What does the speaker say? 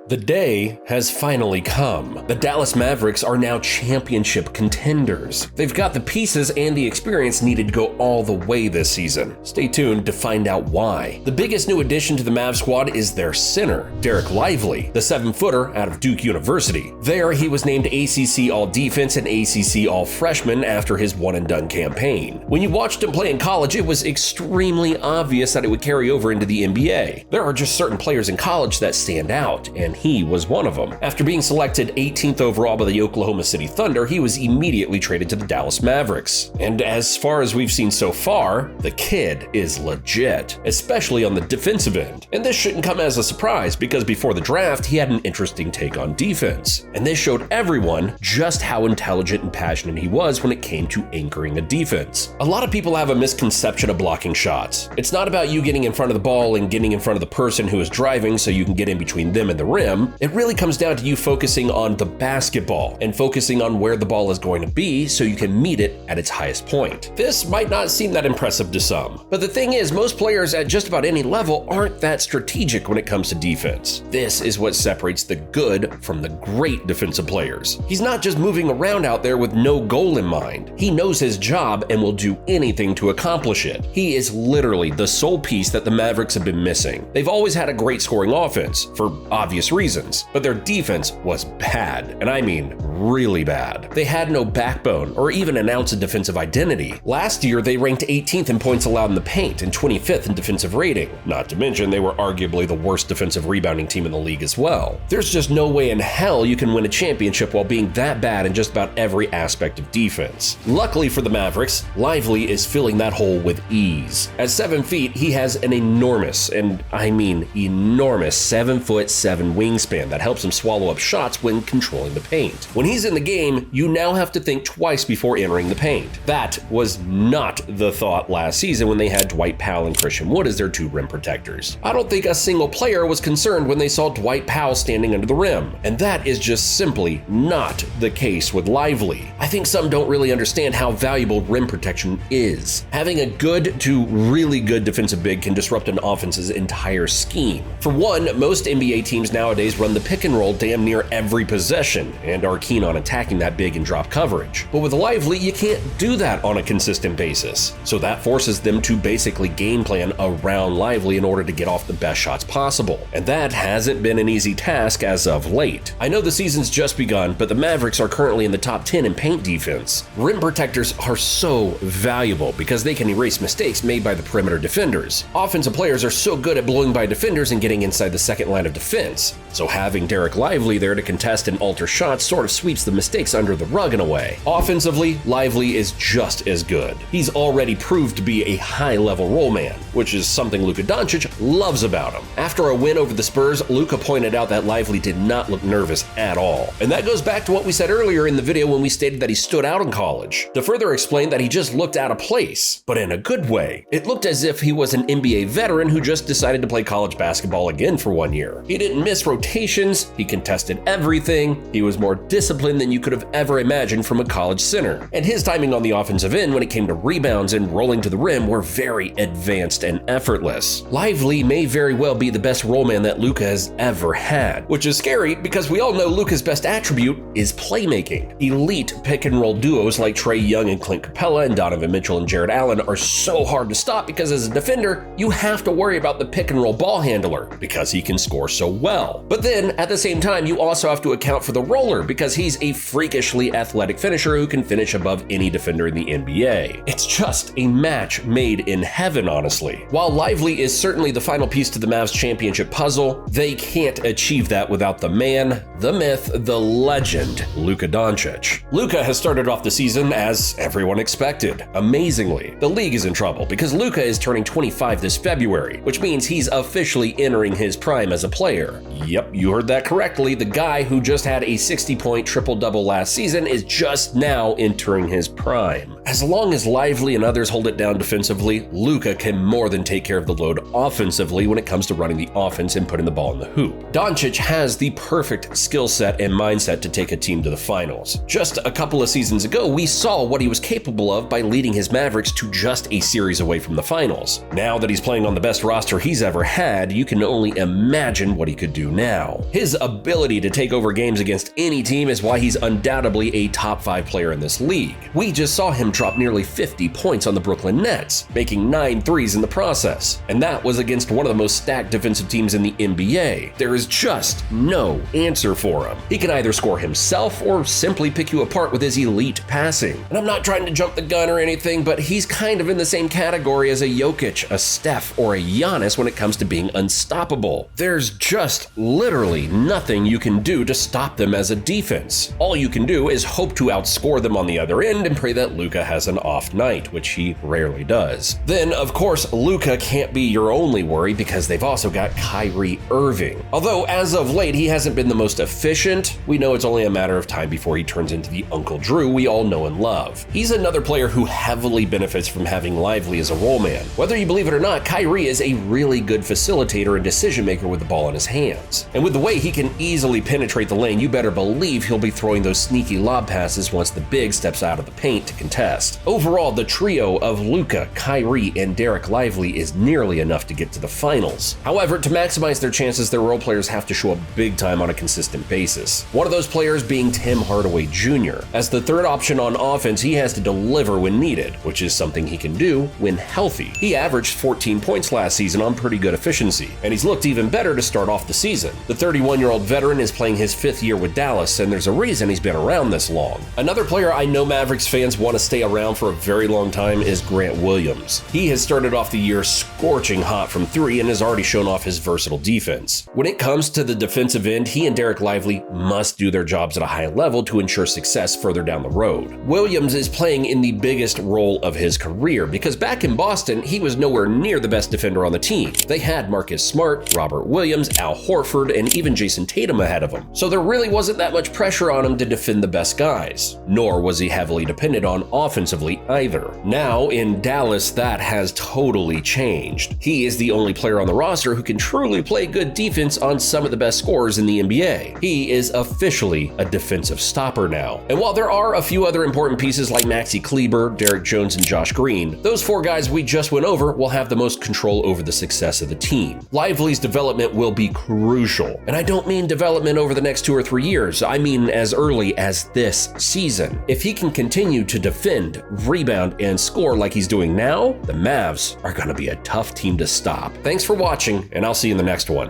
The day has finally come. The Dallas Mavericks are now championship contenders. They've got the pieces and the experience needed to go all the way this season. Stay tuned to find out why. The biggest new addition to the Mavs squad is their center, Dereck Lively, the 7-footer out of Duke University. There, he was named ACC All-Defense and ACC All-Freshman after his one-and-done campaign. When you watched him play in college, it was extremely obvious that it would carry over into the NBA. There are just certain players in college that stand out, and he was one of them. After being selected 18th overall by the Oklahoma City Thunder, he was immediately traded to the Dallas Mavericks. And as far as we've seen so far, the kid is legit, especially on the defensive end. And this shouldn't come as a surprise because before the draft, he had an interesting take on defense. And this showed everyone just how intelligent and passionate he was when it came to anchoring a defense. A lot of people have a misconception of blocking shots. It's not about you getting in front of the ball and getting in front of the person who is driving so you can get in between them and the rim. It really comes down to you focusing on the basketball and focusing on where the ball is going to be so you can meet it at its highest point. This might not seem that impressive to some, but the thing is, most players at just about any level aren't that strategic when it comes to defense. This is what separates the good from the great defensive players. He's not just moving around out there with no goal in mind. He knows his job and will do anything to accomplish it. He is literally the sole piece that the Mavericks have been missing. They've always had a great scoring offense, for obvious reasons, but their defense was bad, and I mean really bad. They had no backbone or even an ounce of defensive identity. Last year, they ranked 18th in points allowed in the paint and 25th in defensive rating. Not to mention, they were arguably the worst defensive rebounding team in the league as well. There's just no way in hell you can win a championship while being that bad in just about every aspect of defense. Luckily for the Mavericks, Lively is filling that hole with ease. At 7 feet, he has an enormous, and I mean enormous, 7'7" wingspan that helps him swallow up shots when controlling the paint. When he's in the game, you now have to think twice before entering the paint. That was not the thought last season when they had Dwight Powell and Christian Wood as their two rim protectors. I don't think a single player was concerned when they saw Dwight Powell standing under the rim, and that is just simply not the case with Lively. I think some don't really understand how valuable rim protection is. Having a good to really good defensive big can disrupt an offense's entire scheme. For one, most NBA teams nowadays run the pick and roll damn near every possession and are keen on attacking that big and drop coverage. But with Lively, you can't do that on a consistent basis. So that forces them to basically game plan around Lively in order to get off the best shots possible. And that hasn't been an easy task as of late. I know the season's just begun, but the Mavericks are currently in the top 10 in paint defense. Rim protectors are so valuable because they can erase mistakes made by the perimeter defenders. Offensive players are so good at blowing by defenders and getting inside the second line of defense. So having Dereck Lively there to contest and alter shots sort of sweeps the mistakes under the rug in a way. Offensively, Lively is just as good. He's already proved to be a high-level role man, which is something Luka Doncic loves about him. After a win over the Spurs, Luka pointed out that Lively did not look nervous at all. And that goes back to what we said earlier in the video when we stated that he stood out in college. To further explain that he just looked out of place, but in a good way. It looked as if he was an NBA veteran who just decided to play college basketball again for 1 year. He didn't miss rotations, he contested everything, he was more disciplined than you could have ever imagined from a college center. And his timing on the offensive end when it came to rebounds and rolling to the rim were very advanced and effortless. Lively may very well be the best role man that Luka has ever had, which is scary because we all know Luka's best attribute is playmaking. Elite pick and roll duos like Trae Young and Clint Capella and Donovan Mitchell and Jared Allen are so hard to stop because as a defender, you have to worry about the pick and roll ball handler because he can score so well. But then at the same time, you also have to account for the roller because he's a freakishly athletic finisher who can finish above any defender in the NBA. It's just a match made in heaven, honestly. While Lively is certainly the final piece to the Mavs championship puzzle, they can't achieve that without the man, the myth, the legend, Luka Doncic. Luka has started off the season as everyone expected. Amazingly, the league is in trouble because Luka is turning 25 this February, which means he's officially entering his prime as a player. Yep, you heard that correctly. The guy who just had a 60-point triple-double last season is just now entering his prime. As long as Lively and others hold it down defensively, Luka can more than take care of the load offensively when it comes to running the offense and putting the ball in the hoop. Doncic has the perfect skill set and mindset to take a team to the finals. Just a couple of seasons ago, we saw what he was capable of by leading his Mavericks to just a series away from the finals. Now that he's playing on the best roster he's ever had, you can only imagine what he could do now. now. His ability to take over games against any team is why he's undoubtedly a top 5 player in this league. We just saw him drop nearly 50 points on the Brooklyn Nets, making 9 threes in the process, and that was against one of the most stacked defensive teams in the NBA. There is just no answer for him. He can either score himself or simply pick you apart with his elite passing. And I'm not trying to jump the gun or anything, but he's kind of in the same category as a Jokic, a Steph, or a Giannis when it comes to being unstoppable. There's just literally nothing you can do to stop them as a defense. All you can do is hope to outscore them on the other end and pray that Luka has an off night, which he rarely does. Then, of course, Luka can't be your only worry because they've also got Kyrie Irving. Although, as of late, he hasn't been the most efficient, we know it's only a matter of time before he turns into the Uncle Drew we all know and love. He's another player who heavily benefits from having Lively as a role man. Whether you believe it or not, Kyrie is a really good facilitator and decision maker with the ball in his hands. And with the way he can easily penetrate the lane, you better believe he'll be throwing those sneaky lob passes once the big steps out of the paint to contest. Overall, the trio of Luka, Kyrie, and Derek Lively is nearly enough to get to the finals. However, to maximize their chances, their role players have to show up big time on a consistent basis. One of those players being Tim Hardaway Jr. As the third option on offense, he has to deliver when needed, which is something he can do when healthy. He averaged 14 points last season on pretty good efficiency, and he's looked even better to start off the season. The 31-year-old veteran is playing his 5th year with Dallas, and there's a reason he's been around this long. Another player I know Mavericks fans want to stay around for a very long time is Grant Williams. He has started off the year scorching hot from 3 and has already shown off his versatile defense. When it comes to the defensive end, he and Derek Lively must do their jobs at a high level to ensure success further down the road. Williams is playing in the biggest role of his career because back in Boston, he was nowhere near the best defender on the team. They had Marcus Smart, Robert Williams, Al Horford, and even Jason Tatum ahead of him. So there really wasn't that much pressure on him to defend the best guys, nor was he heavily dependent on offensively either. Now in Dallas, that has totally changed. He is the only player on the roster who can truly play good defense on some of the best scorers in the NBA. He is officially a defensive stopper now. And while there are a few other important pieces like Maxi Kleber, Derek Jones, and Josh Green, those 4 guys we just went over will have the most control over the success of the team. Lively's development will be crucial. And I don't mean development over the next 2 or 3 years, I mean as early as this season. If he can continue to defend, rebound, and score like he's doing now, the Mavs are going to be a tough team to stop. Thanks for watching, and I'll see you in the next one.